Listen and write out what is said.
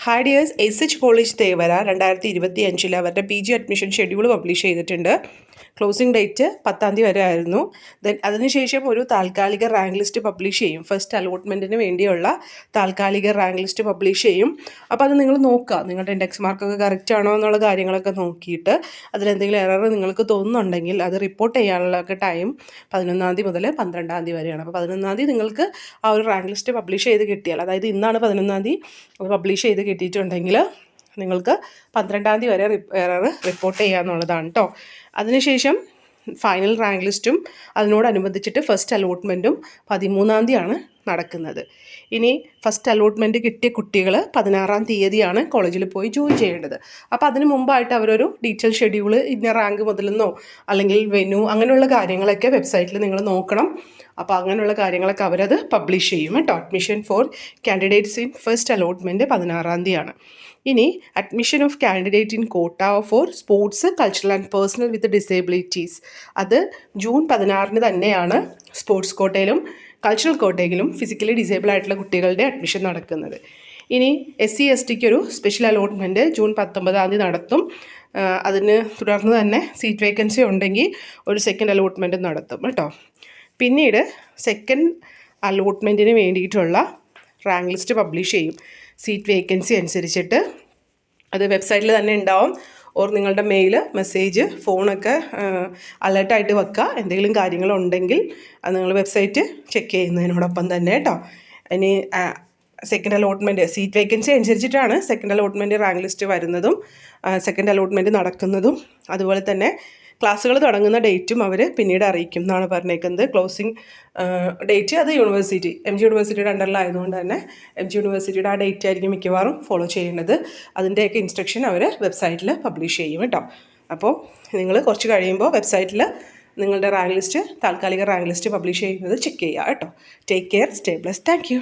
Hi dears, H college Thevara 2025 അവരുടെ PG admission schedule publish ചെയ്തിട്ടുണ്ട്. Closing date 10 വരെ ആയിരുന്നു. ദെൻ അതിനുശേഷം ഒരു താൽക്കാലിക റാങ്ക് ലിസ്റ്റ് പബ്ലിഷ് ചെയ്യും. ഫസ്റ്റ് അലോട്ട്മെൻറ്റിന് വേണ്ടിയുള്ള താൽക്കാലിക റാങ്ക് ലിസ്റ്റ് പബ്ലിഷ് ചെയ്യും. അപ്പോൾ അത് നിങ്ങൾ നോക്കുക, നിങ്ങളുടെ ഇൻഡെക്സ് മാർക്കൊക്കെ കറക്റ്റ് ആണോ എന്നുള്ള കാര്യങ്ങളൊക്കെ നോക്കിയിട്ട് അതിലെന്തെങ്കിലും എറർ നിങ്ങൾക്ക് തോന്നുന്നുണ്ടെങ്കിൽ അത് റിപ്പോർട്ട് ചെയ്യാനുള്ള ടൈം 11 മുതൽ 12 വരെയാണ്. അപ്പോൾ 11 നിങ്ങൾക്ക് ആ ഒരു റാങ്ക് ലിസ്റ്റ് പബ്ലിഷ് ചെയ്ത് കിട്ടിയാൽ, അതായത് ഇന്നാണ് 11 അത് പബ്ലിഷ് ചെയ്ത് കിട്ടിയിട്ടുണ്ടെങ്കിൽ നിങ്ങൾക്ക് 12 വരെ എറർ റിപ്പോർട്ട് ചെയ്യാമെന്നുള്ളതാണ് കേട്ടോ. അതിനുശേഷം ഫൈനൽ റാങ്ക് ലിസ്റ്റും അതിനോടനുബന്ധിച്ചിട്ട് ഫസ്റ്റ് അലോട്ട്മെൻറ്റും 13 നടക്കുന്നത്. ഇനി ഫസ്റ്റ് അലോട്ട്മെൻറ്റ് കിട്ടിയ കുട്ടികൾ 16 കോളേജിൽ പോയി ജോയിൻ ചെയ്യേണ്ടത്. അപ്പോൾ അതിന് മുമ്പായിട്ട് അവരൊരു ഡീറ്റെയിൽ ഷെഡ്യൂൾ ഇന്ന റാങ്ക് മുതലെന്നോ അല്ലെങ്കിൽ വെന്യൂ അങ്ങനെയുള്ള കാര്യങ്ങളൊക്കെ വെബ്സൈറ്റിൽ നിങ്ങൾ നോക്കണം. അപ്പോൾ അങ്ങനെയുള്ള കാര്യങ്ങളൊക്കെ അവരത് പബ്ലിഷ് ചെയ്യും കേട്ടോ. Admission for candidates in first allotment 16 ഇനി അഡ്മിഷൻ ഓഫ് കാൻഡിഡേറ്റ് ഇൻ കോട്ട four sports, cultural and personal with disabilities, അത് ജൂൺ 16 തന്നെയാണ് സ്പോർട്സ് കോട്ടയിലും കൾച്ചറൽ കോട്ടയിലും ഫിസിക്കലി ഡിസേബിൾ ആയിട്ടുള്ള കുട്ടികളുടെ അഡ്മിഷൻ നടക്കുന്നത്. ഇനി SC/STക്ക് ഒരു സ്പെഷ്യൽ അലോട്ട്മെൻറ്റ് ജൂൺ 19 നടത്തും. അതിന് തുടർന്ന് തന്നെ സീറ്റ് വേക്കൻസി ഉണ്ടെങ്കിൽ ഒരു സെക്കൻഡ് അലോട്ട്മെൻറ്റ് നടത്തും കേട്ടോ. പിന്നീട് സെക്കൻഡ് അലോട്ട്മെൻറ്റിന് വേണ്ടിയിട്ടുള്ള റാങ്ക് ലിസ്റ്റ് പബ്ലിഷ് ചെയ്യും. സീറ്റ് വേക്കൻസി അനുസരിച്ചിട്ട് അത് വെബ്സൈറ്റിൽ തന്നെ ഉണ്ടാവും. ഓർ നിങ്ങളുടെ മെയിൽ, മെസ്സേജ്, ഫോണൊക്കെ അലേർട്ടായിട്ട് വെക്കുക. എന്തെങ്കിലും കാര്യങ്ങളുണ്ടെങ്കിൽ അത് നിങ്ങൾ വെബ്സൈറ്റ് ചെക്ക് ചെയ്യുന്നതിനോടൊപ്പം തന്നെ കേട്ടോ. ഇനി സെക്കൻഡ് അലോട്ട്മെൻറ്റ് സീറ്റ് വേക്കൻസി അനുസരിച്ചിട്ടാണ് സെക്കൻഡ് അലോട്ട്മെൻറ്റ് റാങ്ക് ലിസ്റ്റ് വരുന്നതും സെക്കൻഡ് അലോട്ട്മെൻറ്റ് നടക്കുന്നതും. അതുപോലെ തന്നെ ക്ലാസ്സുകൾ തുടങ്ങുന്ന ഡേറ്റും അവർ പിന്നീട് അറിയിക്കും എന്നാണ് പറഞ്ഞേക്കുന്നത്. ക്ലോസിംഗ് ഡേറ്റ് അത് യൂണിവേഴ്സിറ്റി MG യൂണിവേഴ്സിറ്റിയുടെ അണ്ടറിലായതുകൊണ്ട് തന്നെ MG യൂണിവേഴ്സിറ്റിയുടെ ആ ഡേറ്റ് ആയിരിക്കും മിക്കവാറും ഫോളോ ചെയ്യുന്നത്. അതിൻ്റെയൊക്കെ ഇൻസ്ട്രക്ഷൻ അവർ വെബ്സൈറ്റിൽ പബ്ലിഷ് ചെയ്യും കേട്ടോ. അപ്പോൾ നിങ്ങൾ കുറച്ച് കഴിയുമ്പോൾ വെബ്സൈറ്റിൽ നിങ്ങളുടെ റാങ്ക് ലിസ്റ്റ്, താൽക്കാലിക റാങ്ക് ലിസ്റ്റ് പബ്ലിഷ് ചെയ്യുന്നത് ചെക്ക് ചെയ്യുക കേട്ടോ. Take care, stay blessed. Thank you.